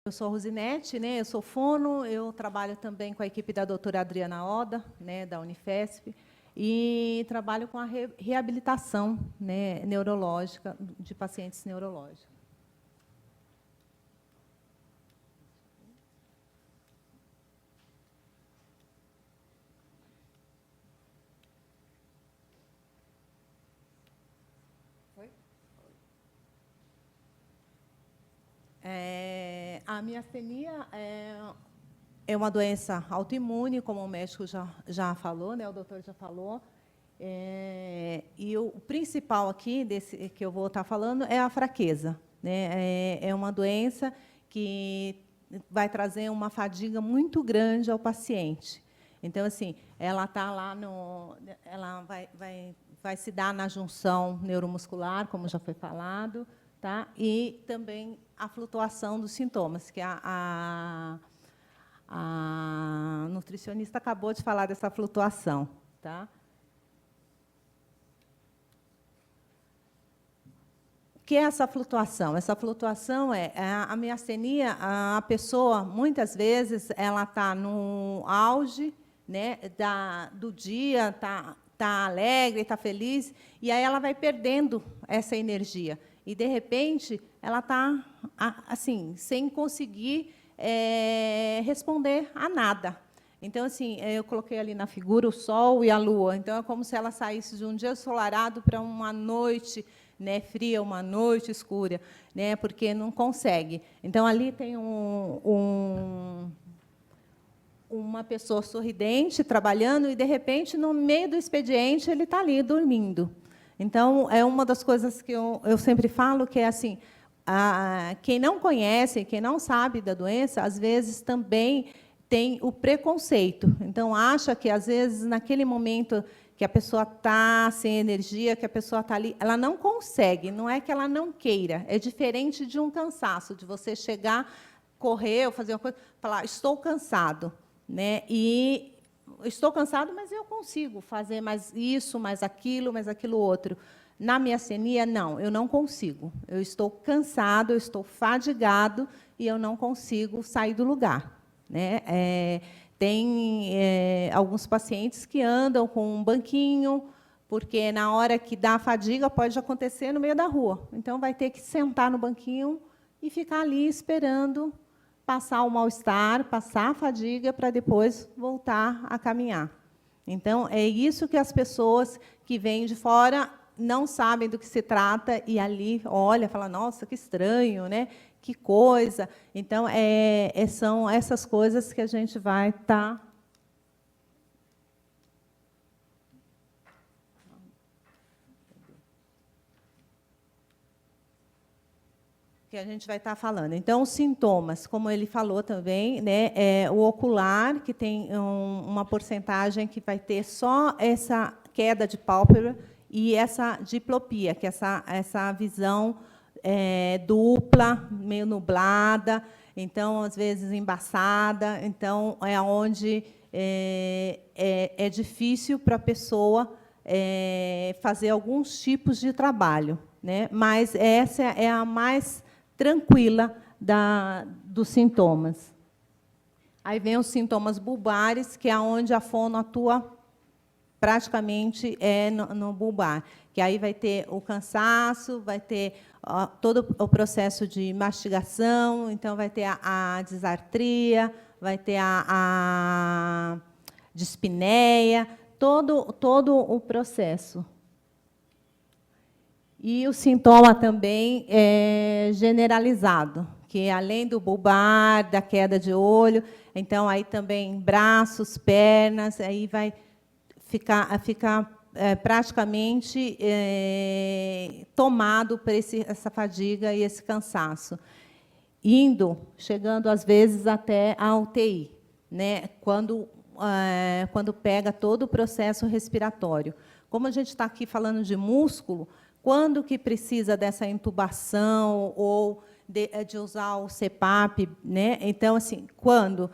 Eu sou Rosinete, né? Eu sou fono, eu trabalho também com a equipe da doutora Adriana Oda, né, da Unifesp, e trabalho com a reabilitação, né, neurológica de pacientes neurológicos. A miastenia é uma doença autoimune, como o médico já falou, né, o doutor já falou. E o principal aqui, desse que eu vou estar falando, é a fraqueza, né? É uma doença que vai trazer uma fadiga muito grande ao paciente. Então, assim, ela está lá ela vai se dar na junção neuromuscular, como já foi falado, tá? E também a flutuação dos sintomas, que a nutricionista acabou de falar dessa flutuação, tá? O que é essa flutuação? Essa flutuação é a miastenia. A pessoa, muitas vezes, ela está no auge, né, do dia, tá alegre, está feliz, e aí ela vai perdendo essa energia. E, de repente, ela está assim, sem conseguir responder a nada. Então, assim, eu coloquei ali na figura o Sol e a Lua. Então, é como se ela saísse de um dia ensolarado para uma noite, né, fria, uma noite escura, né, porque não consegue. Então, ali tem uma pessoa sorridente, trabalhando, e, de repente, no meio do expediente, ele está ali, dormindo. Então, é uma das coisas que eu sempre falo, que é assim, quem não conhece, quem não sabe da doença, às vezes também tem o preconceito. Então, acha que, às vezes, naquele momento que a pessoa está sem energia, que a pessoa está ali, ela não consegue, não é que ela não queira, é diferente de um cansaço, de você chegar, correr ou fazer uma coisa, falar, estou cansado, né? E estou cansado, mas eu consigo fazer mais isso, mais aquilo outro. Na miastenia, não, eu não consigo. Eu estou cansado, eu estou fadigado e eu não consigo sair do lugar, né? Tem alguns pacientes que andam com um banquinho, porque, na hora que dá a fadiga, pode acontecer no meio da rua. Então, vai ter que sentar no banquinho e ficar ali esperando passar o mal-estar, passar a fadiga, para depois voltar a caminhar. Então, é isso que as pessoas que vêm de fora não sabem do que se trata, e ali olha, fala, nossa, que estranho, né? Que coisa. Então, são essas coisas que a gente vai estar falando. Então, os sintomas, como ele falou também, né, o ocular, que tem uma porcentagem que vai ter só essa queda de pálpebra e essa diplopia, que é essa visão dupla, meio nublada, então, às vezes, embaçada. Então, é onde é difícil para a pessoa fazer alguns tipos de trabalho, né? Mas essa é a mais tranquila dos sintomas. Aí vem os sintomas bulbares, que é onde a fono atua praticamente no bulbar, que aí vai ter o cansaço, vai ter todo o processo de mastigação, então vai ter a disartria, vai ter a dispneia, todo o processo. E o sintoma também é generalizado, que além do bulbar, da queda de olho, então aí também braços, pernas, aí vai ficar praticamente tomado por essa fadiga e esse cansaço, chegando às vezes até a UTI, né? Quando pega todo o processo respiratório. Como a gente está aqui falando de músculo, quando que precisa dessa intubação ou de usar o CPAP, né? Então, assim, quando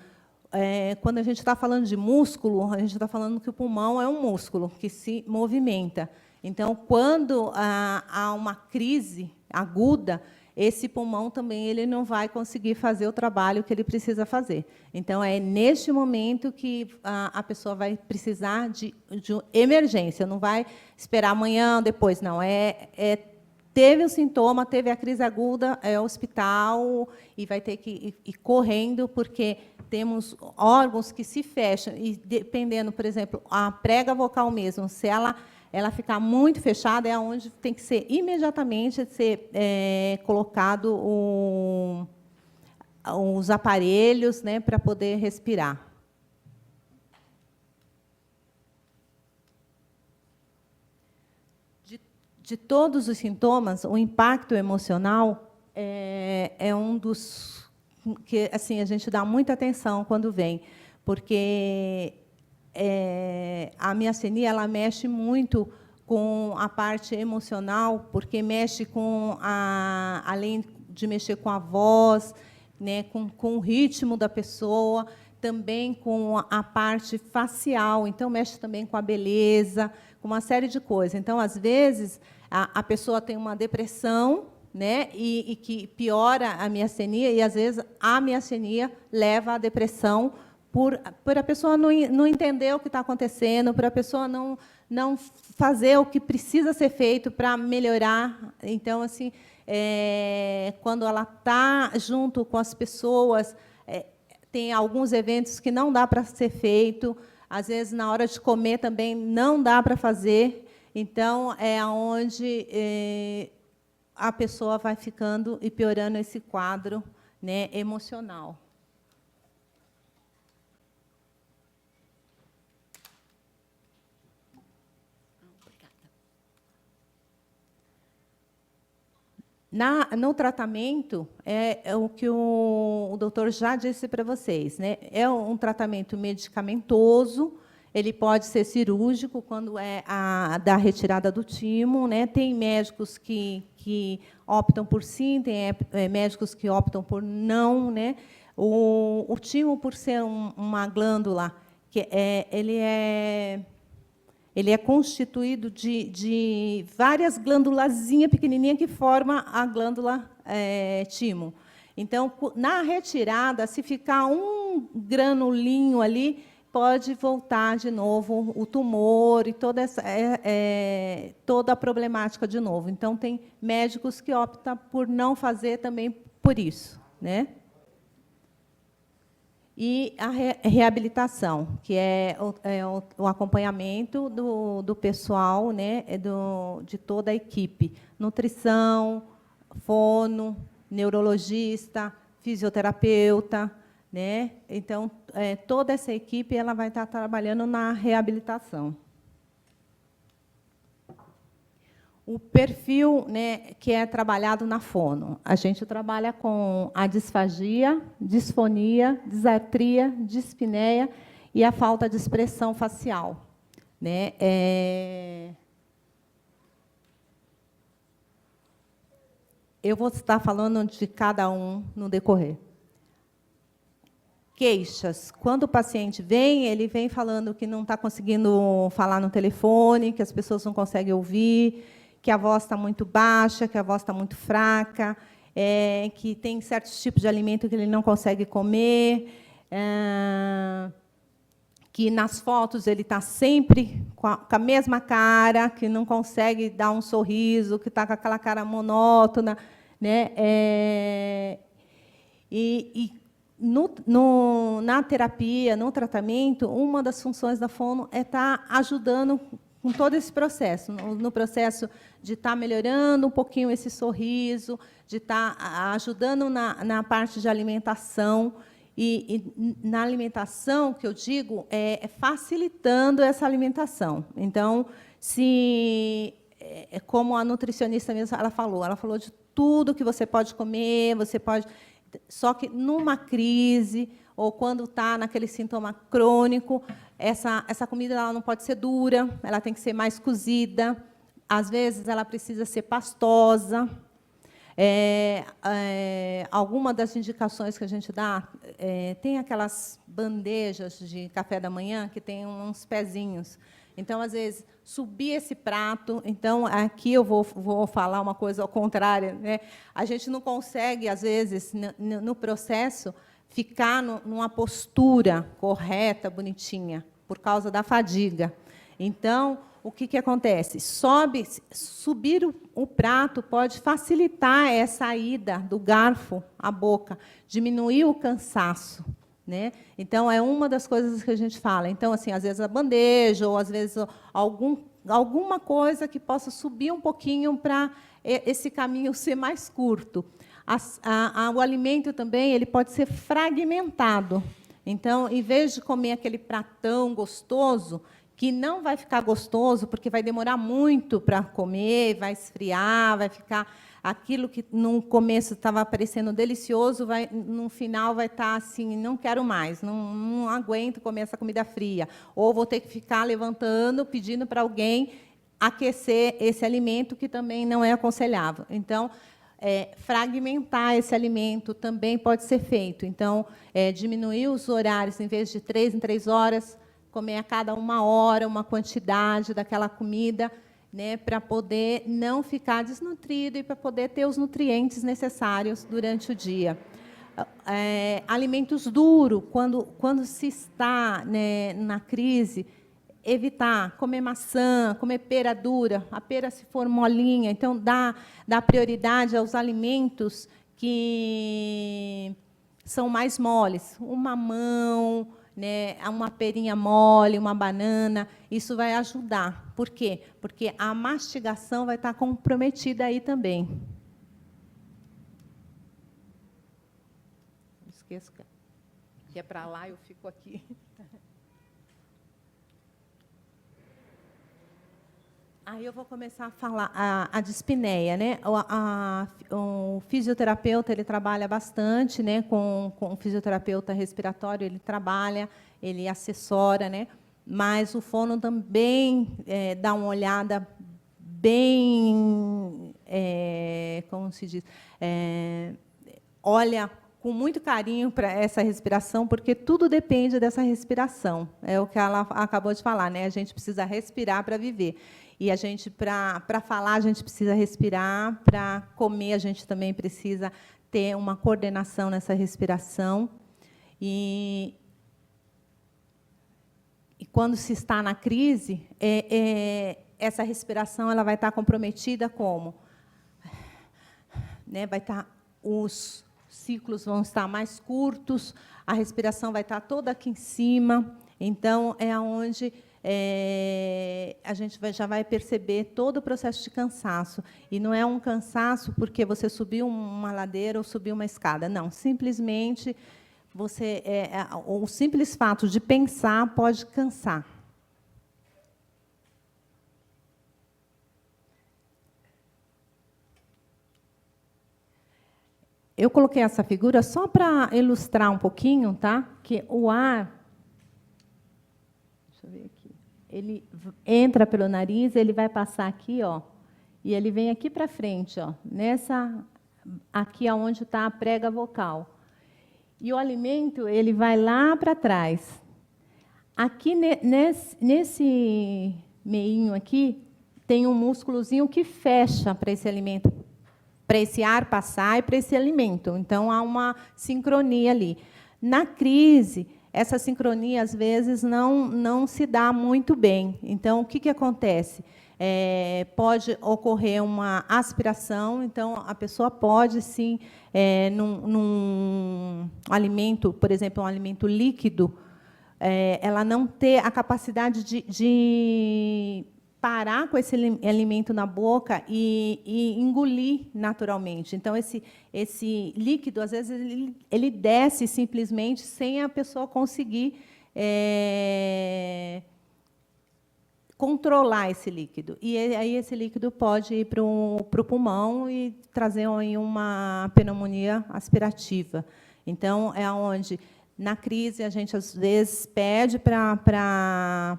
a gente está falando de músculo, a gente está falando que o pulmão é um músculo que se movimenta. Então, quando há uma crise aguda, esse pulmão também ele não vai conseguir fazer o trabalho que ele precisa fazer. Então, é neste momento que a pessoa vai precisar de emergência, não vai esperar amanhã, depois, não. Teve o sintoma, teve a crise aguda, é hospital, e vai ter que ir correndo, porque temos órgãos que se fecham, e dependendo, por exemplo, a prega vocal mesmo, se ela ficar muito fechada, é onde tem que ser imediatamente colocado os aparelhos, né, para poder respirar. De todos os sintomas, o impacto emocional é um dos que assim a gente dá muita atenção quando vem, porque a miastenia ela mexe muito com a parte emocional, porque mexe com além de mexer com a voz, né, com o ritmo da pessoa, também com a parte facial, então mexe também com a beleza, com uma série de coisas. Então, às vezes, a pessoa tem uma depressão, né, e que piora a miastenia, e, às vezes, a miastenia leva à depressão por a pessoa não entender o que está acontecendo, por a pessoa não fazer o que precisa ser feito para melhorar. Então, assim, quando ela está junto com as pessoas, tem alguns eventos que não dá para ser feito, às vezes, na hora de comer também não dá para fazer. Então, é onde a pessoa vai ficando e piorando esse quadro, né, emocional. No tratamento, é o que o doutor já disse para vocês, né? É um tratamento medicamentoso, ele pode ser cirúrgico, quando é da retirada do timo, né? Tem médicos que optam por sim, tem médicos que optam por não, né? O timo, por ser uma glândula, ele é constituído de várias glândulazinhas pequenininhas que formam a glândula timo. Então, na retirada, se ficar um granulinho ali, pode voltar de novo o tumor e toda a problemática de novo. Então, tem médicos que optam por não fazer também por isso, né? E a reabilitação, que é o acompanhamento do pessoal, né, de toda a equipe. Nutrição, fono, neurologista, fisioterapeuta, né? Então, toda essa equipe ela vai estar trabalhando na reabilitação. O perfil, né, que é trabalhado na fono. A gente trabalha com a disfagia, disfonia, disartria, dispneia e a falta de expressão facial, né? Eu vou estar falando de cada um no decorrer. Queixas. Quando o paciente vem, ele vem falando que não está conseguindo falar no telefone, que as pessoas não conseguem ouvir, que a voz está muito baixa, que a voz está muito fraca, que tem certos tipos de alimento que ele não consegue comer, que nas fotos ele está sempre com a mesma cara, que não consegue dar um sorriso, que está com aquela cara monótona, né? Na terapia, no tratamento, uma das funções da fono é estar ajudando com todo esse processo, no processo de estar melhorando um pouquinho esse sorriso, de estar ajudando na parte de alimentação, e na alimentação, que eu digo, facilitando essa alimentação. Então, como a nutricionista mesmo ela falou de tudo que você pode comer, só que numa crise, ou quando está naquele sintoma crônico, essa comida ela não pode ser dura, ela tem que ser mais cozida, às vezes ela precisa ser pastosa. Alguma das indicações que a gente dá, tem aquelas bandejas de café da manhã que tem uns pezinhos. Então, às vezes, subir esse prato. Então, aqui eu vou falar uma coisa ao contrário, né? A gente não consegue, às vezes, no processo, ficar numa postura correta, bonitinha, por causa da fadiga. Então, o que acontece? Subir o prato pode facilitar essa ida do garfo à boca, diminuir o cansaço, né? Então, é uma das coisas que a gente fala. Então, assim, às vezes a bandeja, ou às vezes alguma coisa que possa subir um pouquinho para esse caminho ser mais curto. O alimento também ele pode ser fragmentado. Então, em vez de comer aquele pratão gostoso, que não vai ficar gostoso, porque vai demorar muito para comer, vai esfriar, vai ficar aquilo que no começo estava parecendo delicioso, no final vai estar assim, não quero mais, não aguento comer essa comida fria. Ou vou ter que ficar levantando, pedindo para alguém aquecer esse alimento, que também não é aconselhável. Então, fragmentar esse alimento também pode ser feito. Então, diminuir os horários, em vez de 3 em 3 horas, comer a cada 1 hora uma quantidade daquela comida, né, para poder não ficar desnutrido e para poder ter os nutrientes necessários durante o dia. Alimentos duros, quando se está, né, na crise, evitar comer maçã, comer pera dura, a pera se for molinha, então dá prioridade aos alimentos que são mais moles, o mamão, né, uma perinha mole, uma banana, isso vai ajudar. Por quê? Porque a mastigação vai estar comprometida aí também. Não esqueça que é para lá, eu fico aqui. Aí eu vou começar a falar a dispneia, né? O fisioterapeuta ele trabalha bastante, né? Com o fisioterapeuta respiratório ele trabalha, ele assessora, né? Mas o fono também dá uma olhada bem, como se diz, olha com muito carinho para essa respiração, porque tudo depende dessa respiração. É o que ela acabou de falar, né? A gente precisa respirar para viver. E a gente, para falar, a gente precisa respirar, para comer, a gente também precisa ter uma coordenação nessa respiração. E quando se está na crise, essa respiração ela vai estar comprometida como? Né, vai estar, os ciclos vão estar mais curtos, a respiração vai estar toda aqui em cima. Então, é onde a gente já vai perceber todo o processo de cansaço. E não é um cansaço porque você subiu uma ladeira ou subiu uma escada. Não, simplesmente o simples fato de pensar pode cansar. Eu coloquei essa figura só para ilustrar um pouquinho, tá? Que o ar, deixa eu ver aqui, ele entra pelo nariz, ele vai passar aqui, ó, e ele vem aqui para frente, ó, aqui aonde está a prega vocal. E o alimento ele vai lá para trás. Aqui nesse meinho aqui tem um músculozinho que fecha para esse alimento, para esse ar passar e para esse alimento. Então, há uma sincronia ali. Na crise, essa sincronia, às vezes, não se dá muito bem. Então, o que acontece? Pode ocorrer uma aspiração, então, a pessoa pode, sim, num alimento, por exemplo, um alimento líquido, ela não ter a capacidade de parar com esse alimento na boca e engolir naturalmente. Então, esse líquido, às vezes, ele desce simplesmente sem a pessoa conseguir controlar esse líquido. E aí esse líquido pode ir para o pulmão e trazer uma pneumonia aspirativa. Então, é onde, na crise, a gente, às vezes, pede para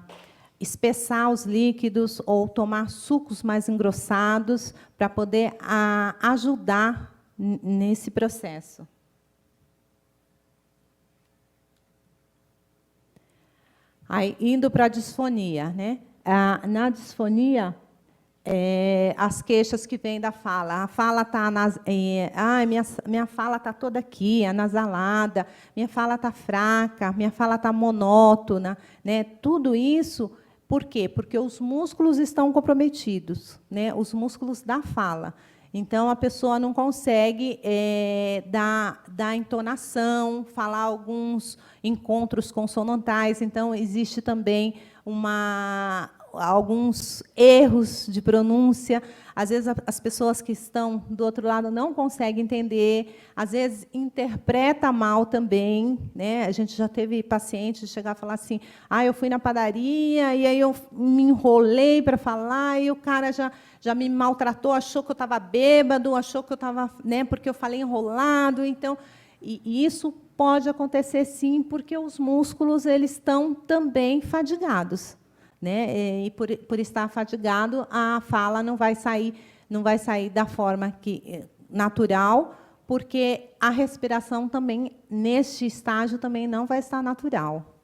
espessar os líquidos ou tomar sucos mais engrossados para poder ajudar nesse processo. Aí, indo para a disfonia, né? Na disfonia, as queixas que vêm da fala. A fala está minha fala está toda aqui, anasalada, minha fala está fraca, minha fala está monótona, né? Tudo isso, por quê? Porque os músculos estão comprometidos, né? Os músculos da fala. Então, a pessoa não consegue dar entonação, falar alguns encontros consonantais. Então, existe também alguns erros de pronúncia. Às vezes, as pessoas que estão do outro lado não conseguem entender, às vezes, interpreta mal também, né? A gente já teve pacientes de chegar a falar assim, eu fui na padaria, e aí eu me enrolei para falar, e o cara já me maltratou, achou que eu estava bêbado, achou que eu estava, né, porque eu falei enrolado. Então, e isso pode acontecer, sim, porque os músculos eles estão também fadigados, né? E por estar fadigado, a fala não vai sair da forma natural, porque a respiração também, neste estágio, também não vai estar natural.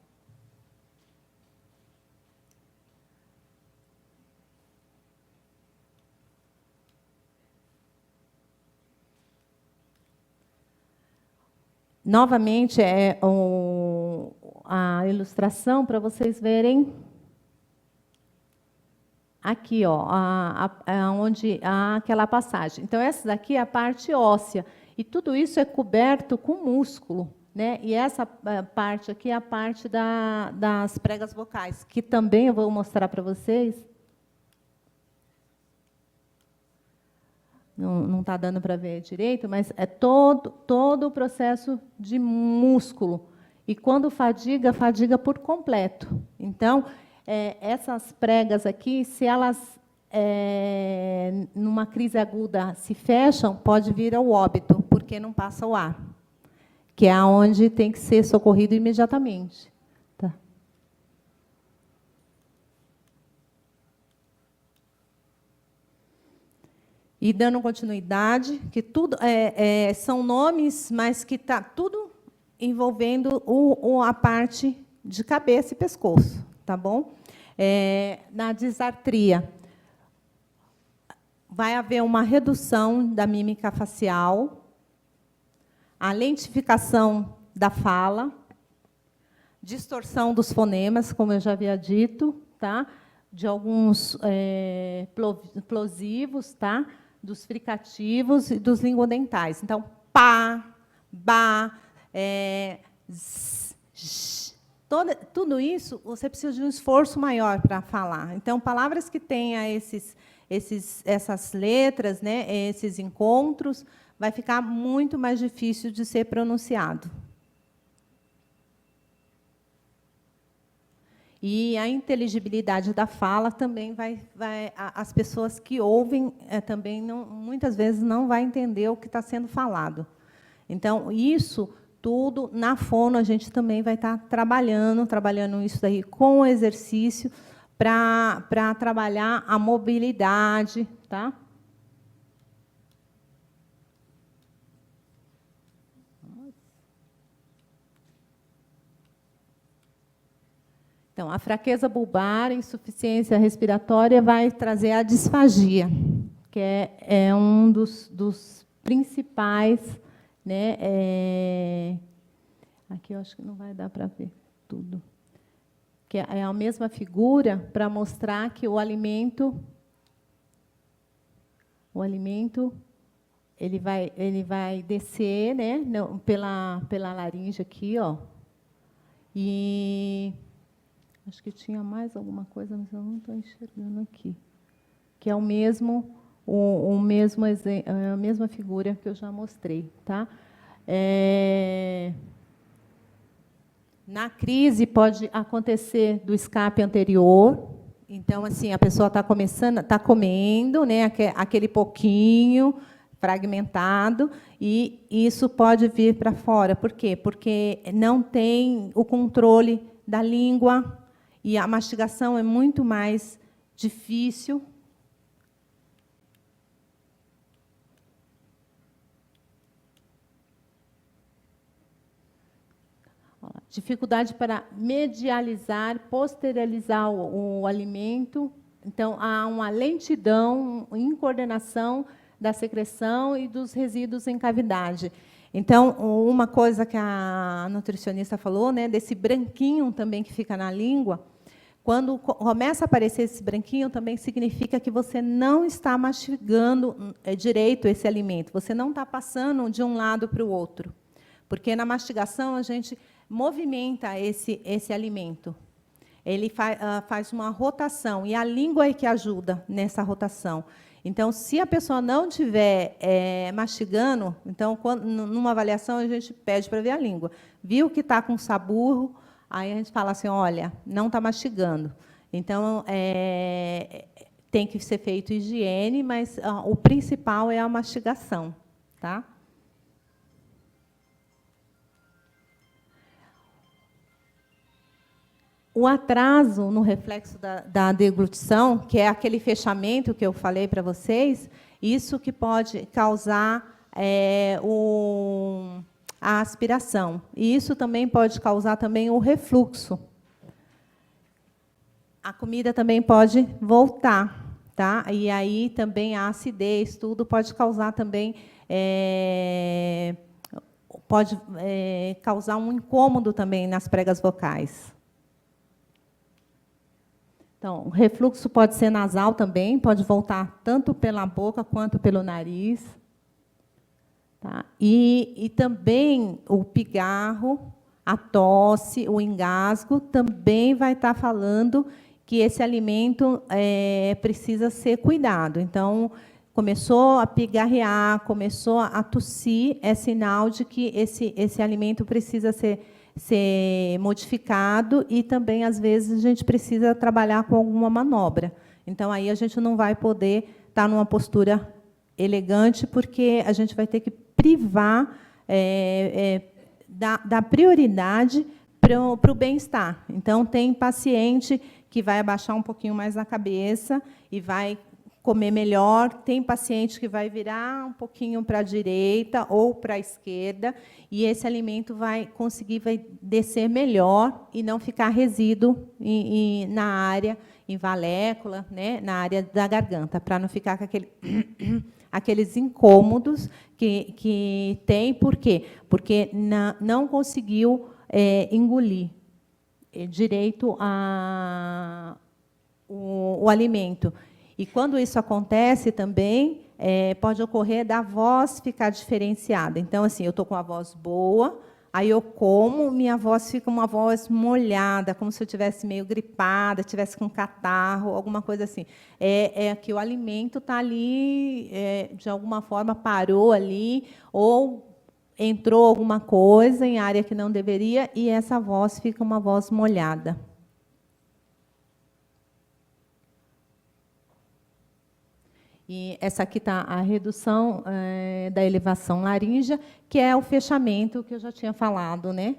Novamente, a ilustração para vocês verem. Aqui, ó, onde há aquela passagem. Então, essa daqui é a parte óssea. E tudo isso é coberto com músculo, né? E essa parte aqui é a parte das pregas vocais, que também eu vou mostrar para vocês. Não está dando para ver direito, mas é todo o processo de músculo. E quando fadiga por completo. Então, essas pregas aqui, se elas, numa crise aguda, se fecham, pode vir ao óbito, porque não passa o ar, que é onde tem que ser socorrido imediatamente. Tá. E dando continuidade, que tudo são nomes, mas que está tudo envolvendo a parte de cabeça e pescoço, tá bom? Na disartria, vai haver uma redução da mímica facial, a lentificação da fala, distorção dos fonemas, como eu já havia dito, tá? De alguns plosivos, tá? Dos fricativos e dos linguodentais. Então, pá, ba, tudo isso, você precisa de um esforço maior para falar. Então, palavras que tenham essas letras, né, esses encontros, vai ficar muito mais difícil de ser pronunciado. E a inteligibilidade da fala também as pessoas que ouvem também muitas vezes não vai entender o que está sendo falado. Então, isso tudo na fono a gente também vai estar trabalhando isso daí com o exercício para trabalhar a mobilidade, tá? Então, a fraqueza bulbar, insuficiência respiratória, vai trazer a disfagia, que é um dos principais, né? Aqui eu acho que não vai dar para ver tudo. Que é a mesma figura para mostrar que o alimento ele vai descer, né? Pela laringe aqui, ó. E acho que tinha mais alguma coisa, mas eu não estou enxergando aqui. Que é a mesma figura que eu já mostrei, tá? Na crise pode acontecer do escape anterior. Então, assim, a pessoa está comendo, né, aquele pouquinho fragmentado, e isso pode vir para fora. Por quê? Porque não tem o controle da língua, e a mastigação é muito mais difícil. dificuldade para medializar, posteriorizar o alimento. Então, há uma lentidão em coordenação da secreção e dos resíduos em cavidade. Então, uma coisa que a nutricionista falou, né, desse branquinho também que fica na língua, quando começa a aparecer esse branquinho, também significa que você não está mastigando direito esse alimento, você não está passando de um lado para o outro. Porque na mastigação a gente movimenta esse alimento. Ele faz uma rotação, e a língua é que ajuda nessa rotação. Então, se a pessoa não estiver mastigando, então, numa avaliação, a gente pede para ver a língua. Viu que está com saburro, aí a gente fala assim, olha, não está mastigando. Então, tem que ser feito higiene, mas o principal é a mastigação. Tá? O atraso no reflexo da deglutição, que é aquele fechamento que eu falei para vocês, isso que pode causar a aspiração. E isso também pode causar também o refluxo. A comida também pode voltar, tá? E aí também a acidez, tudo pode causar também causar um incômodo também nas pregas vocais. Então, o refluxo pode ser nasal também, pode voltar tanto pela boca quanto pelo nariz. Tá? E também o pigarro, a tosse, o engasgo, também vai estar falando que esse alimento precisa ser cuidado. Então, começou a pigarrear, começou a tossir, é sinal de que esse alimento precisa ser modificado, e também, às vezes, a gente precisa trabalhar com alguma manobra. Então, aí a gente não vai poder estar numa postura elegante, porque a gente vai ter que privar da prioridade para o bem-estar. Então, tem paciente que vai abaixar um pouquinho mais a cabeça e vai comer melhor, tem paciente que vai virar um pouquinho para a direita ou para a esquerda, e esse alimento vai descer melhor e não ficar resíduo na área invalécula, né, na área da garganta, para não ficar com aqueles incômodos que tem. Por quê? Porque não conseguiu engolir direito o alimento. E, quando isso acontece também, pode ocorrer da voz ficar diferenciada. Então, assim, eu estou com a voz boa, aí eu como, minha voz fica uma voz molhada, como se eu estivesse meio gripada, estivesse com catarro, alguma coisa assim. Que o alimento está ali, de alguma forma, parou ali, ou entrou alguma coisa em área que não deveria, e essa voz fica uma voz molhada. E essa aqui está a redução da elevação laríngea, que é o fechamento que eu já tinha falado, né?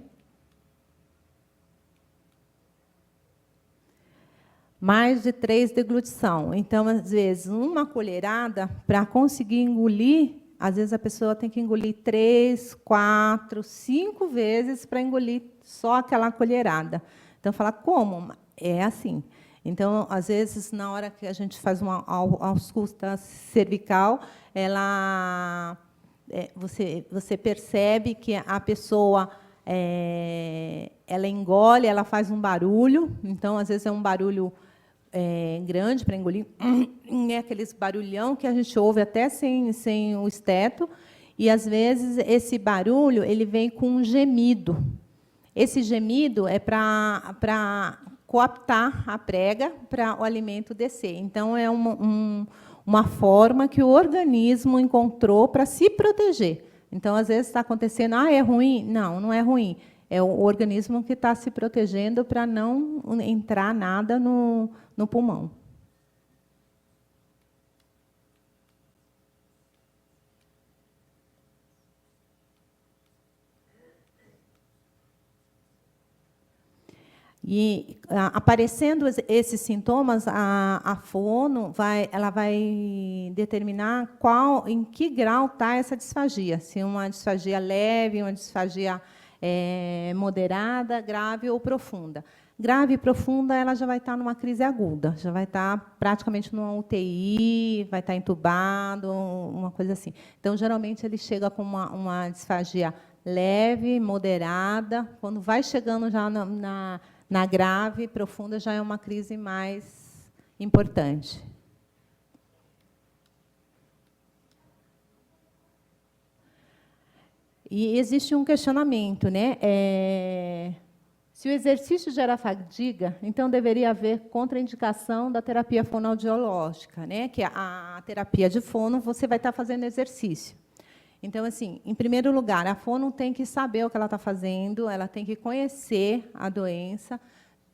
Mais de 3 deglutição. Então, às vezes, uma colherada, para conseguir engolir, às vezes a pessoa tem que engolir 3, 4, 5 vezes para engolir só aquela colherada. Então, fala, como? É assim. Então, às vezes, na hora que a gente faz uma ausculta cervical, você percebe que a pessoa ela engole, ela faz um barulho. Então, às vezes, é um barulho grande para engolir. É aqueles barulhão que a gente ouve até sem o esteto. E, às vezes, esse barulho ele vem com um gemido. Esse gemido é para coaptar a prega para o alimento descer. Então, é uma forma que o organismo encontrou para se proteger. Então, às vezes, está acontecendo, é ruim? Não, não é ruim. É o organismo que está se protegendo para não entrar nada no pulmão. E, aparecendo esses sintomas, a fono vai determinar em que grau está essa disfagia. Se uma disfagia leve, uma disfagia moderada, grave ou profunda. Grave e profunda, ela já vai estar numa crise aguda, já vai estar praticamente numa UTI, vai estar entubado, uma coisa assim. Então, geralmente, ele chega com uma disfagia leve, moderada. Quando vai chegando já na grave, profunda, já é uma crise mais importante. E existe um questionamento, né? Se o exercício gera fadiga, então deveria haver contraindicação da terapia fonoaudiológica, né? Que a terapia de fono, você vai estar fazendo exercício. Então, assim, em primeiro lugar, a fono tem que saber o que ela está fazendo, ela tem que conhecer a doença,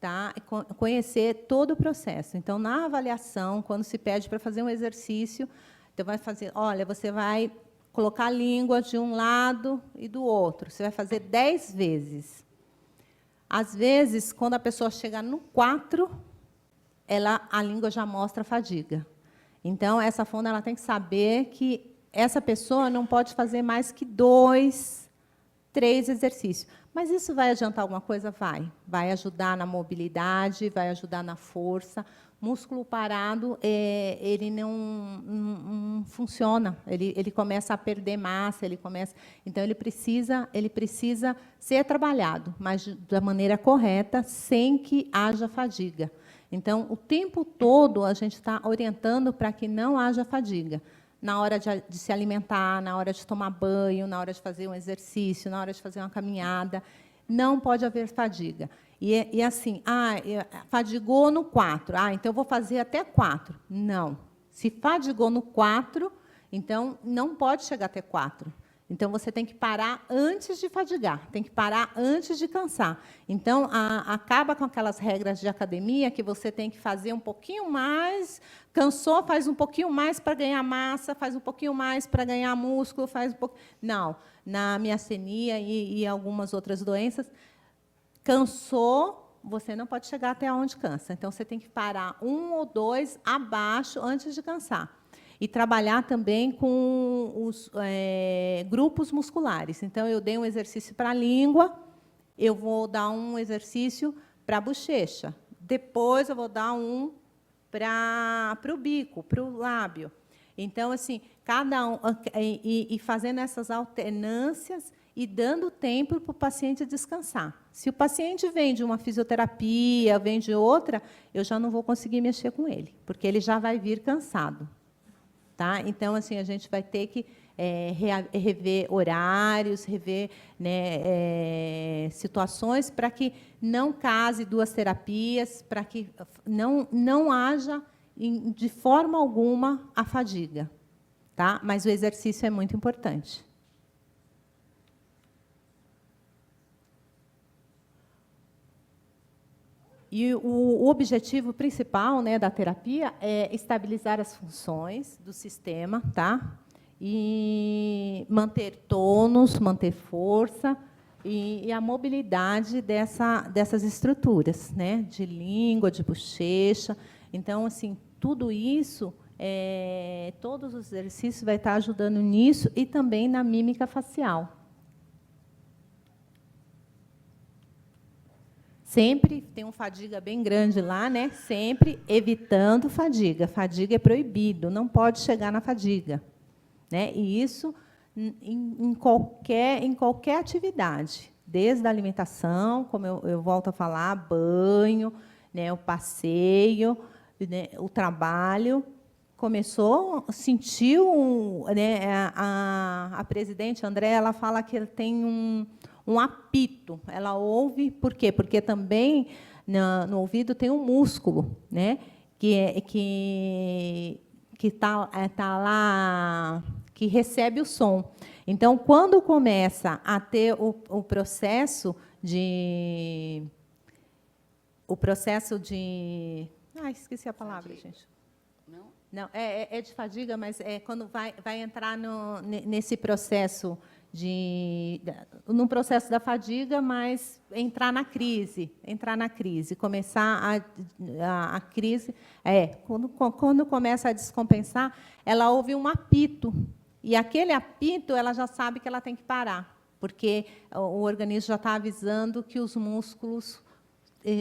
tá? Conhecer todo o processo. Então, na avaliação, quando se pede para fazer um exercício, então vai fazer, olha, você vai colocar a língua de um lado e do outro. Você vai fazer 10 vezes. Às vezes, quando a pessoa chega no 4, a língua já mostra fadiga. Então, essa fono ela tem que saber que essa pessoa não pode fazer mais que 2, 3 exercícios. Mas isso vai adiantar alguma coisa? Vai. Vai ajudar na mobilidade, vai ajudar na força. Músculo parado, ele não funciona. Ele começa a perder massa, então ele precisa ser trabalhado, mas da maneira correta, sem que haja fadiga. Então, o tempo todo a gente está orientando para que não haja fadiga. Na hora de se alimentar, na hora de tomar banho, na hora de fazer um exercício, na hora de fazer uma caminhada, não pode haver fadiga. E assim, fadigou no 4, então eu vou fazer até 4. Não. Se fadigou no 4, então não pode chegar até 4. Então, você tem que parar antes de fadigar, tem que parar antes de cansar. Então, acaba com aquelas regras de academia que você tem que fazer um pouquinho mais, cansou, faz um pouquinho mais para ganhar massa, faz um pouquinho mais para ganhar músculo, faz um pouquinho... Não, na miastenia e algumas outras doenças, cansou, você não pode chegar até onde cansa. Então, você tem que parar 1 ou 2 abaixo antes de cansar. E trabalhar também com os grupos musculares. Então, eu dei um exercício para a língua, eu vou dar um exercício para a bochecha. Depois, eu vou dar um para o bico, para o lábio. Então, assim, cada um... E fazendo essas alternâncias e dando tempo para o paciente descansar. Se o paciente vem de uma fisioterapia, vem de outra, eu já não vou conseguir mexer com ele, porque ele já vai vir cansado. Tá? Então, assim, a gente vai ter que rever horários, rever, né, situações para que não case 2 terapias, para que não haja, de forma alguma, a fadiga. Tá? Mas o exercício é muito importante. E o objetivo principal, né, da terapia é estabilizar as funções do sistema, tá? E manter tônus, manter força e a mobilidade dessas estruturas, né? De língua, de bochecha. Então, assim, tudo isso, todos os exercícios vai estar ajudando nisso e também na mímica facial. Sempre tem uma fadiga bem grande lá, né? Sempre evitando fadiga. Fadiga é proibido, não pode chegar na fadiga, né? E isso em qualquer atividade, desde a alimentação, como eu volto a falar, banho, né? O passeio, né? O trabalho. Começou, sentiu, né? A presidente André, ela fala que ele tem um apito, ela ouve, por quê? Porque também no ouvido tem um músculo, né? Que tá lá, que recebe o som. Então, quando começa a ter o processo de esqueci a palavra, fadiga. Gente. Não, é de fadiga, mas é quando vai entrar nesse processo num processo da fadiga, mas entrar na crise, começar a crise, quando começa a descompensar, ela ouve um apito, e aquele apito ela já sabe que ela tem que parar, porque o organismo já está avisando que os músculos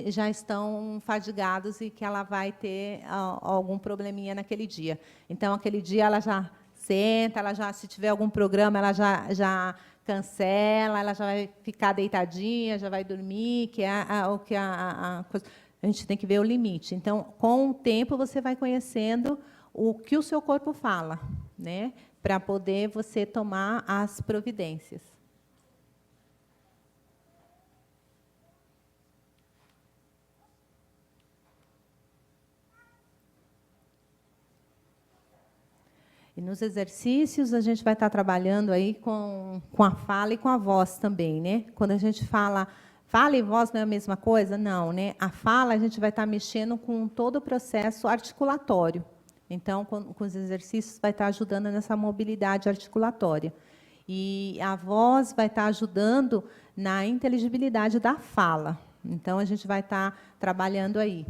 já estão fadigados e que ela vai ter algum probleminha naquele dia. Então, aquele dia, ela já senta, ela já, se tiver algum programa, ela já cancela, ela já vai ficar deitadinha, já vai dormir, que é o que a coisa. A gente tem que ver o limite. Então, com o tempo, você vai conhecendo o que o seu corpo fala, né, para poder você tomar as providências. E nos exercícios, a gente vai estar trabalhando aí com a fala e com a voz também, né? Quando a gente fala e voz não é a mesma coisa? Não, né? A fala, a gente vai estar mexendo com todo o processo articulatório. Então, com os exercícios, vai estar ajudando nessa mobilidade articulatória. E a voz vai estar ajudando na inteligibilidade da fala. Então, a gente vai estar trabalhando aí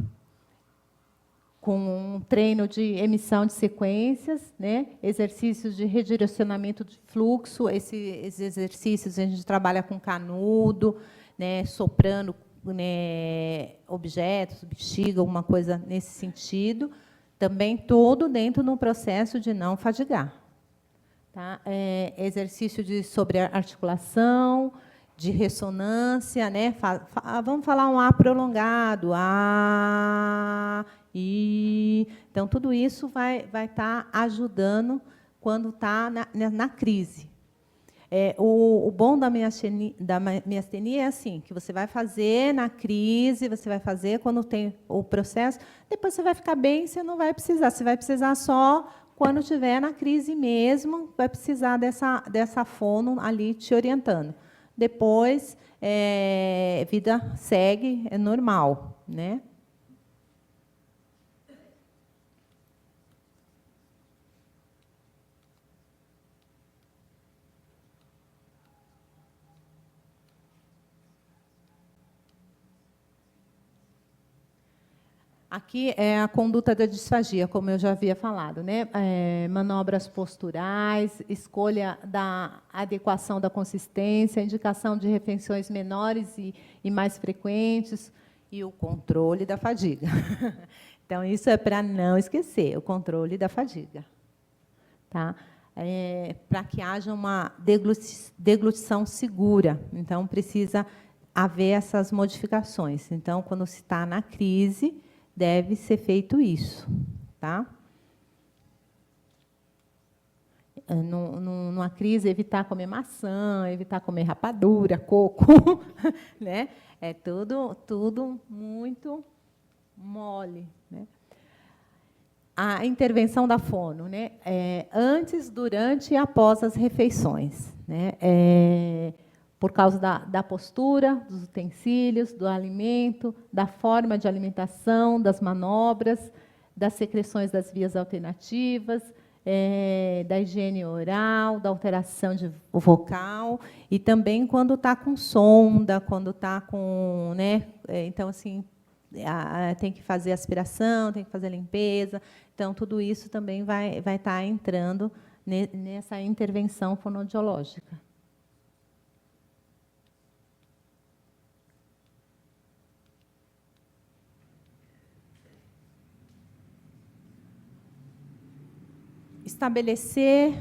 com um treino de emissão de sequências, né? Exercícios de redirecionamento de fluxo. Esses exercícios a gente trabalha com canudo, né? Soprando, né? Objetos, bexiga, alguma coisa nesse sentido. Também todo dentro de um processo de não fadigar. Tá? Exercício de sobrearticulação, de ressonância, né? Vamos falar um A prolongado, A, I. Então, tudo isso vai estar ajudando quando está na crise. O bom da miastenia é assim, que você vai fazer na crise, você vai fazer quando tem o processo, depois você vai ficar bem, você não vai precisar. Você vai precisar só quando estiver na crise mesmo, vai precisar dessa fono ali te orientando. Depois, vida segue, é normal, né? Aqui é a conduta da disfagia, como eu já havia falado, né? Manobras posturais, escolha da adequação da consistência, indicação de refeições menores e mais frequentes, e o controle da fadiga. Então, isso é para não esquecer, o controle da fadiga. Tá? Para que haja uma deglutição segura. Então, precisa haver essas modificações. Então, quando se está na crise, deve ser feito isso, tá? Numa crise, evitar comer maçã, evitar comer rapadura, coco, né? É tudo muito mole, né? A intervenção da fono, né? Antes, durante e após as refeições, né? Por causa da postura, dos utensílios, do alimento, da forma de alimentação, das manobras, das secreções das vias alternativas, da higiene oral, da alteração vocal, e também quando está com sonda, quando está com... né? Então, assim, tem que fazer aspiração, tem que fazer limpeza. Então, tudo isso também vai estar entrando nessa intervenção fonoaudiológica. Estabelecer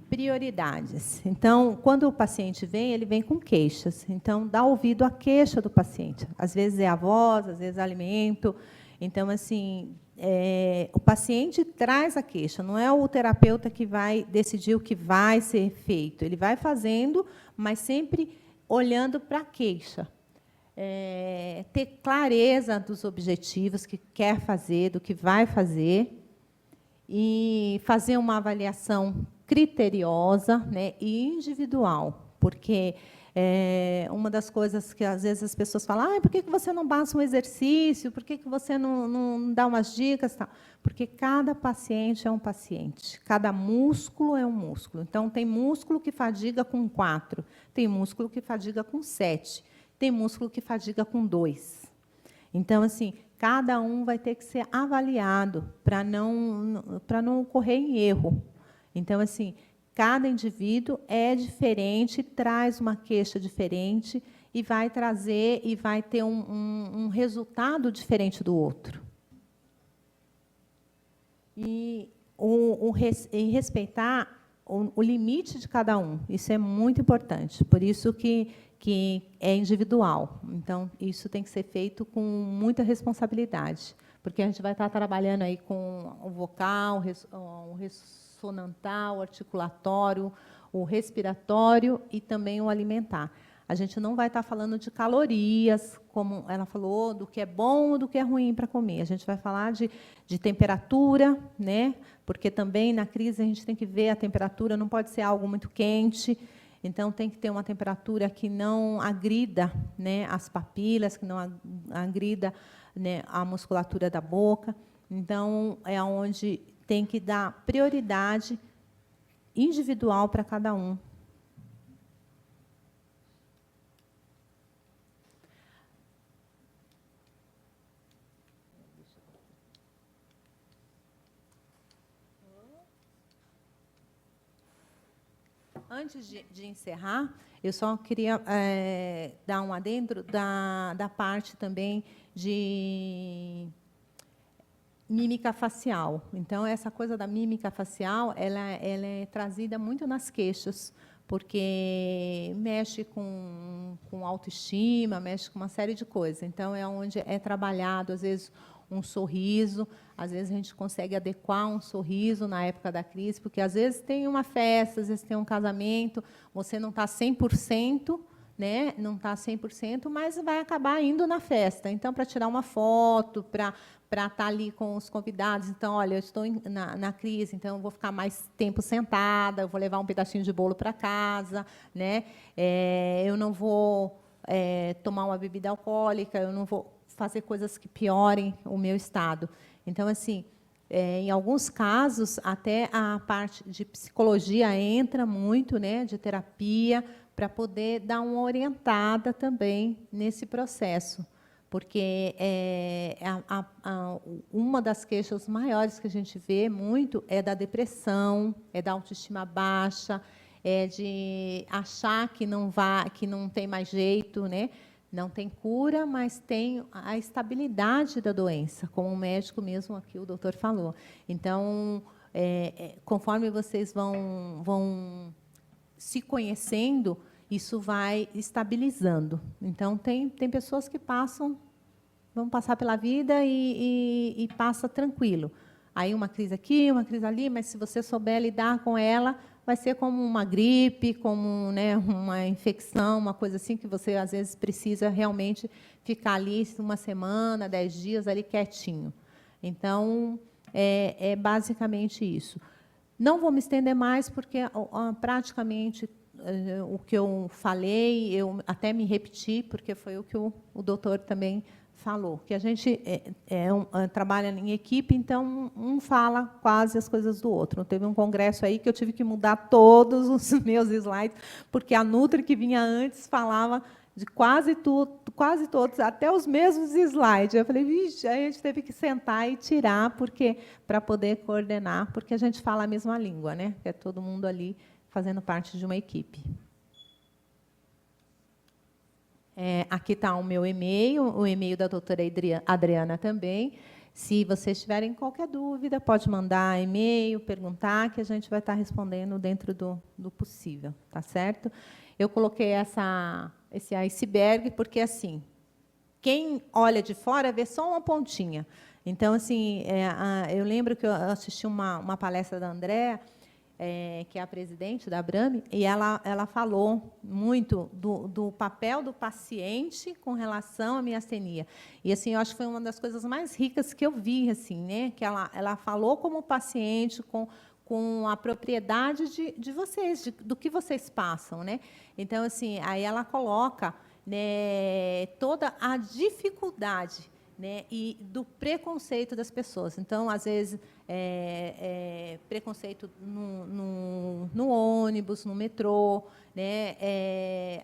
prioridades. Então, quando o paciente vem, ele vem com queixas. Então, dá ouvido à queixa do paciente. Às vezes é a voz, às vezes é alimento. Então, assim, o paciente traz a queixa. Não é o terapeuta que vai decidir o que vai ser feito. Ele vai fazendo, mas sempre olhando para a queixa. Ter clareza dos objetivos que quer fazer, do que vai fazer, e fazer uma avaliação criteriosa, né, e individual, porque uma das coisas que às vezes as pessoas falam, por que você não passa um exercício, por que você não dá umas dicas, tal? Porque cada paciente é um paciente, cada músculo é um músculo. Então, tem músculo que fadiga com 4, tem músculo que fadiga com 7, tem músculo que fadiga com 2. Então, assim, cada um vai ter que ser avaliado para não ocorrer em erro. Então, assim, Cada indivíduo é diferente, traz uma queixa diferente e vai trazer e vai ter um resultado diferente do outro. E respeitar o limite de cada um, isso é muito importante, por isso que é individual. Então, isso tem que ser feito com muita responsabilidade, porque a gente vai estar trabalhando aí com o vocal, o ressonantal, o articulatório, o respiratório e também o alimentar. A gente não vai estar falando de calorias, como ela falou, do que é bom ou do que é ruim para comer. A gente vai falar de temperatura, né? Porque também na crise a gente tem que ver a temperatura, não pode ser algo muito quente, então tem que ter uma temperatura que não agrida, né, as papilas, que não agrida, né, a musculatura da boca. Então, é onde tem que dar prioridade individual para cada um. Antes de encerrar, eu só queria dar um adendo da parte também de mímica facial. Então, essa coisa da mímica facial, ela é trazida muito nas queixas, porque mexe com autoestima, mexe com uma série de coisas. Então, é onde é trabalhado, às vezes, um sorriso, às vezes a gente consegue adequar um sorriso na época da crise, porque às vezes tem uma festa, às vezes tem um casamento, você não está 100%, né? Não está 100%, mas vai acabar indo na festa. Então, para tirar uma foto, para estar ali com os convidados, então, olha, eu estou na crise, então eu vou ficar mais tempo sentada, eu vou levar um pedacinho de bolo para casa, né? Eu não vou tomar uma bebida alcoólica, eu não vou fazer coisas que piorem o meu estado. Então, assim, em alguns casos, até a parte de psicologia entra muito, né, de terapia, para poder dar uma orientada também nesse processo. Porque uma das queixas maiores que a gente vê muito é da depressão, é da autoestima baixa, é de achar que não tem mais jeito, né? Não tem cura, mas tem a estabilidade da doença, como o médico mesmo aqui, o doutor falou. Então, conforme vocês vão se conhecendo, isso vai estabilizando. Então, tem pessoas que vão passar pela vida e passa tranquilo. Aí uma crise aqui, uma crise ali, mas se você souber lidar com ela, vai ser como uma gripe, como, né, uma infecção, uma coisa assim, que você, às vezes, precisa realmente ficar ali uma semana, 10 dias, ali quietinho. Então, é basicamente isso. Não vou me estender mais, porque praticamente o que eu falei, eu até me repeti, porque foi o que o doutor também falou, que a gente trabalha em equipe, então um fala quase as coisas do outro. Teve um congresso aí que eu tive que mudar todos os meus slides, porque a Nutri que vinha antes falava de quase tudo, quase todos, até os mesmos slides. Eu falei, vixe, aí a gente teve que sentar e tirar, porque para poder coordenar, porque a gente fala a mesma língua, né? Que é todo mundo ali fazendo parte de uma equipe. Aqui está o meu e-mail, o e-mail da doutora Adriana também. Se vocês tiverem qualquer dúvida, pode mandar e-mail, perguntar, que a gente vai estar respondendo dentro do possível, tá certo? Eu coloquei esse iceberg porque, assim, quem olha de fora vê só uma pontinha. Então, assim, eu lembro que eu assisti uma palestra da Andréa, que é a presidente da Abrame, e ela falou muito do papel do paciente com relação à miastenia. E, assim, eu acho que foi uma das coisas mais ricas que eu vi, assim, né? Que ela falou como paciente, com a propriedade de vocês, do que vocês passam, né? Então, assim, aí ela coloca, né, toda a dificuldade, né, e do preconceito das pessoas. Então, às vezes, preconceito no ônibus, no metrô, né,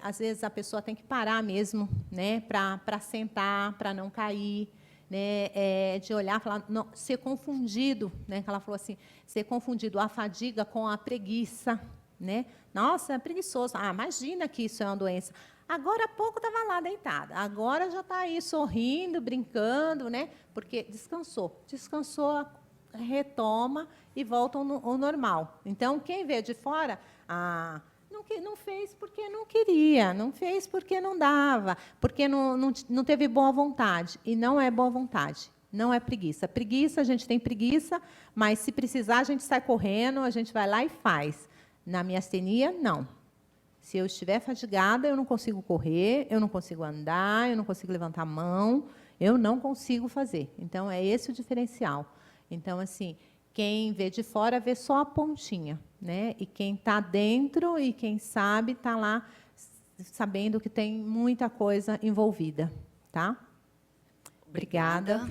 às vezes a pessoa tem que parar mesmo, né, para sentar, para não cair, né, de olhar, falar, não, ser confundido, né, que ela falou assim, ser confundido a fadiga com a preguiça, né? Nossa, é preguiçoso. Ah, imagina que isso é uma doença. Agora há pouco estava lá deitada, agora já está aí sorrindo, brincando, né? Porque descansou. Descansou, retoma e volta ao normal. Então, quem vê de fora, não fez porque não queria, não fez porque não dava, porque não teve boa vontade. E não é boa vontade, não é preguiça. Preguiça, a gente tem preguiça, mas se precisar, a gente sai correndo, a gente vai lá e faz. Na miastenia, não. Se eu estiver fatigada, eu não consigo correr, eu não consigo andar, eu não consigo levantar a mão, eu não consigo fazer. Então, é esse o diferencial. Então, assim, quem vê de fora vê só a pontinha, né? E quem está dentro e quem sabe está lá sabendo que tem muita coisa envolvida, tá? Obrigada.